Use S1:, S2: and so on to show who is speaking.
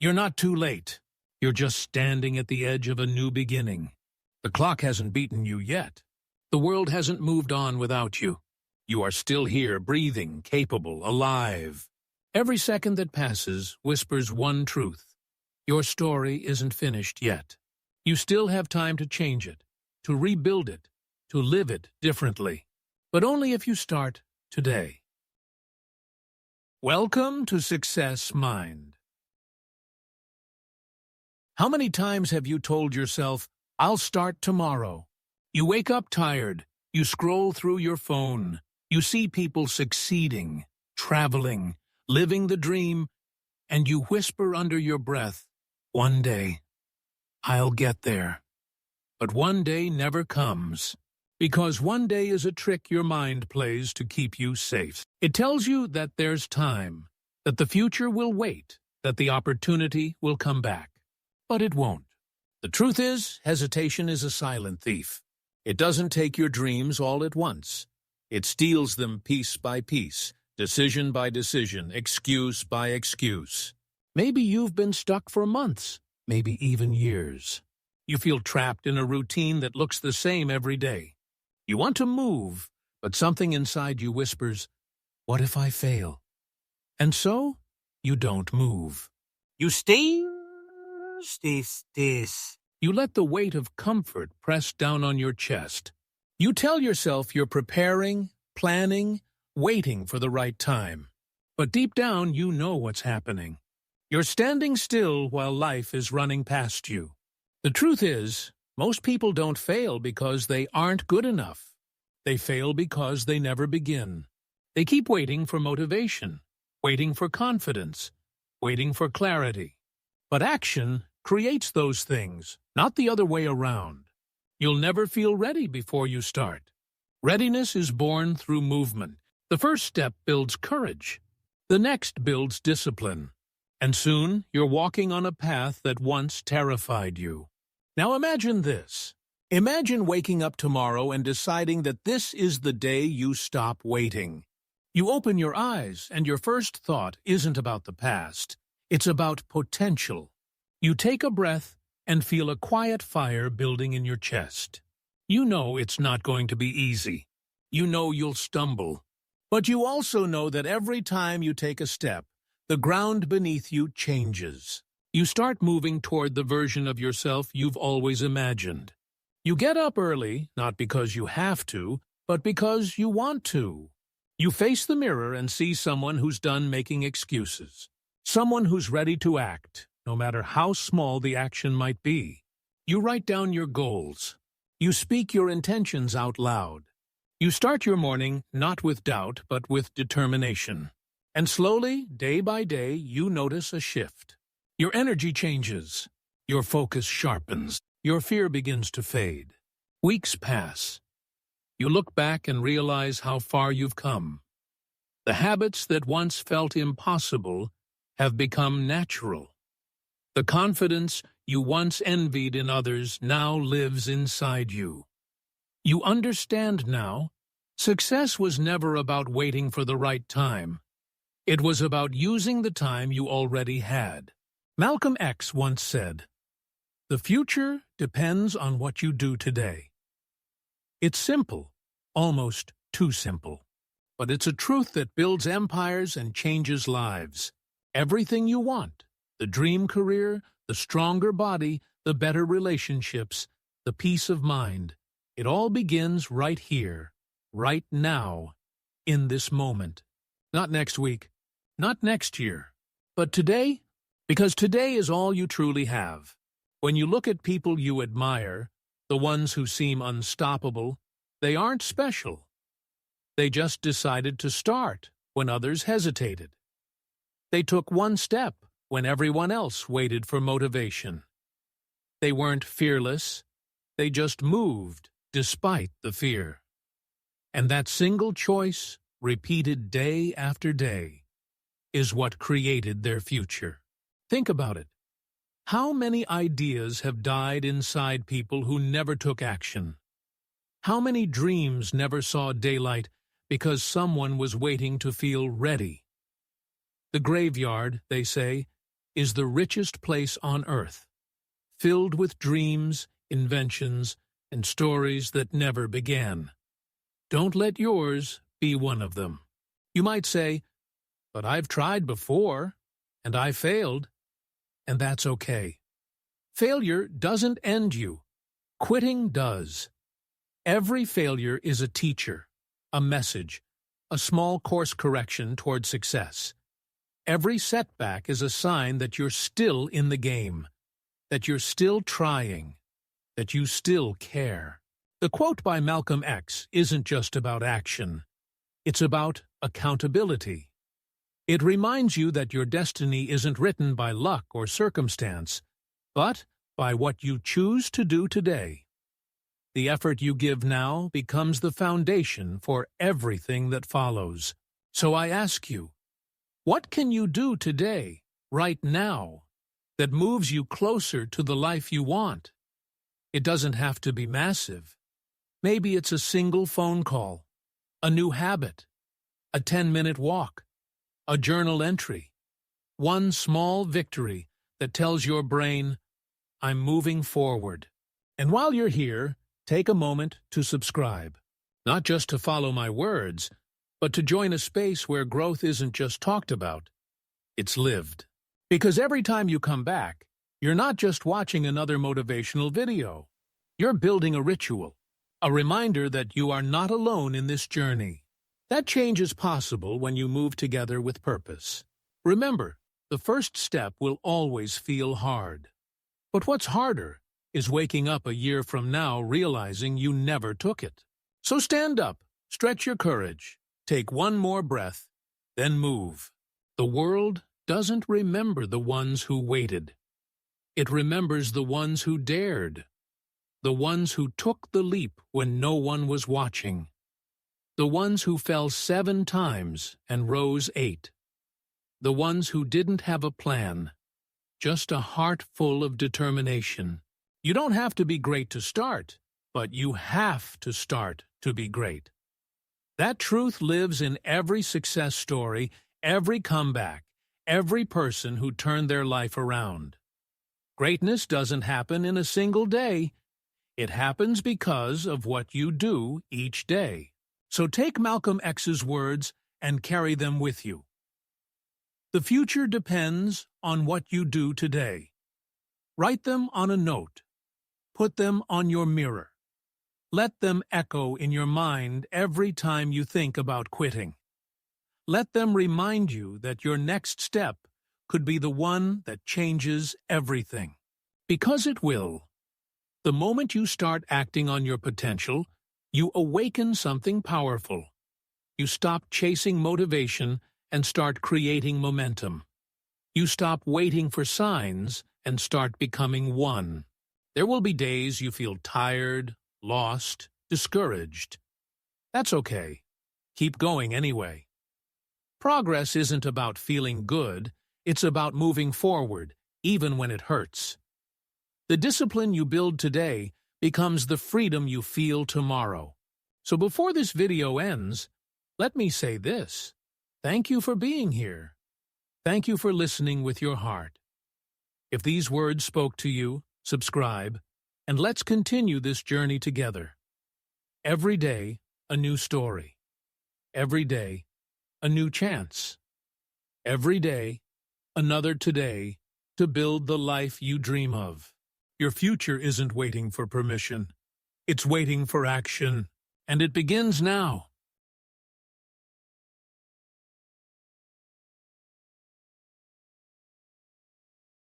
S1: You're not too late. You're just standing at the edge of a new beginning. The clock hasn't beaten you yet. The world hasn't moved on without you. You are still here, breathing, capable, alive. Every second that passes whispers one truth. Your story isn't finished yet. You still have time to change it, to rebuild it, to live it differently. But only if you start today. Welcome to Success Mind. How many times have you told yourself, I'll start tomorrow? You wake up tired, you scroll through your phone, you see people succeeding, traveling, living the dream, and you whisper under your breath, one day, I'll get there. But one day never comes, because one day is a trick your mind plays to keep you safe. It tells you that there's time, that the future will wait, that the opportunity will come back. But it won't. The truth is, hesitation is a silent thief. It doesn't take your dreams all at once. It steals them piece by piece, decision by decision, excuse by excuse. Maybe you've been stuck for months, maybe even years. You feel trapped in a routine that looks the same every day. You want to move, but something inside you whispers, what if I fail? And so, you don't move.
S2: You stay.
S1: You let the weight of comfort press down on your chest. You tell yourself you're preparing, planning, waiting for the right time. But deep down, you know what's happening. You're standing still while life is running past you. The truth is, most people don't fail because they aren't good enough. They fail because they never begin. They keep waiting for motivation, waiting for confidence, waiting for clarity. But action creates those things, not the other way around. You'll never feel ready before you start. Readiness is born through movement. The first step builds courage. The next builds discipline. And soon, you're walking on a path that once terrified you. Now imagine this. Imagine waking up tomorrow and deciding that this is the day you stop waiting. You open your eyes, and your first thought isn't about the past. It's about potential. You take a breath and feel a quiet fire building in your chest. You know it's not going to be easy. You know you'll stumble. But you also know that every time you take a step, the ground beneath you changes. You start moving toward the version of yourself you've always imagined. You get up early, not because you have to, but because you want to. You face the mirror and see someone who's done making excuses. Someone who's ready to act, no matter how small the action might be. You write down your goals. You speak your intentions out loud. You start your morning not with doubt, but with determination. And slowly, day by day, you notice a shift. Your energy changes. Your focus sharpens. Your fear begins to fade. Weeks pass. You look back and realize how far you've come. The habits that once felt impossible have become natural. The confidence you once envied in others now lives inside you. You understand now, success was never about waiting for the right time. It was about using the time you already had. Malcolm X once said, "The future depends on what you do today." It's simple, almost too simple. But it's a truth that builds empires and changes lives. Everything you want, the dream career, the stronger body, the better relationships, the peace of mind, it all begins right here, right now, in this moment. Not next week, not next year, but today, because today is all you truly have. When you look at people you admire, the ones who seem unstoppable, they aren't special. They just decided to start when others hesitated. They took one step when everyone else waited for motivation. They weren't fearless, they just moved despite the fear. And that single choice, repeated day after day, is what created their future. Think about it. How many ideas have died inside people who never took action? How many dreams never saw daylight because someone was waiting to feel ready? The graveyard, they say, is the richest place on earth, filled with dreams, inventions, and stories that never began. Don't let yours be one of them. You might say, "But I've tried before, and I failed," and that's okay. Failure doesn't end you. Quitting does. Every failure is a teacher, a message, a small course correction toward success. Every setback is a sign that you're still in the game, that you're still trying, that you still care. The quote by Malcolm X isn't just about action. It's about accountability. It reminds you that your destiny isn't written by luck or circumstance, but by what you choose to do today. The effort you give now becomes the foundation for everything that follows. So I ask you, what can you do today, right now, that moves you closer to the life you want? It doesn't have to be massive. Maybe it's a single phone call, a new habit, a 10-minute walk, a journal entry, one small victory that tells your brain, "I'm moving forward." And while you're here, take a moment to subscribe, not just to follow my words, but to join a space where growth isn't just talked about, it's lived. Because every time you come back, you're not just watching another motivational video. You're building a ritual, a reminder that you are not alone in this journey. That change is possible when you move together with purpose. Remember, the first step will always feel hard. But what's harder is waking up a year from now realizing you never took it. So stand up, stretch your courage, take one more breath, then move. The world doesn't remember the ones who waited. It remembers the ones who dared, the ones who took the leap when no one was watching, the ones who fell 7 times and rose 8, the ones who didn't have a plan, just a heart full of determination. You don't have to be great to start, but you have to start to be great. That truth lives in every success story, every comeback, every person who turned their life around. Greatness doesn't happen in a single day. It happens because of what you do each day. So take Malcolm X's words and carry them with you. The future depends on what you do today. Write them on a note. Put them on your mirror. Let them echo in your mind every time you think about quitting. Let them remind you that your next step could be the one that changes everything. Because it will. The moment you start acting on your potential, you awaken something powerful. You stop chasing motivation and start creating momentum. You stop waiting for signs and start becoming one. There will be days you feel tired, lost, discouraged. That's okay. Keep going anyway. Progress isn't about feeling good, it's about moving forward, even when it hurts. The discipline you build today becomes the freedom you feel tomorrow. So before this video ends, let me say this. Thank you for being here. Thank you for listening with your heart. If these words spoke to you, subscribe, and let's continue this journey together. Every day, a new story. Every day, a new chance. Every day, another today to build the life you dream of. Your future isn't waiting for permission. It's waiting for action, and it begins now.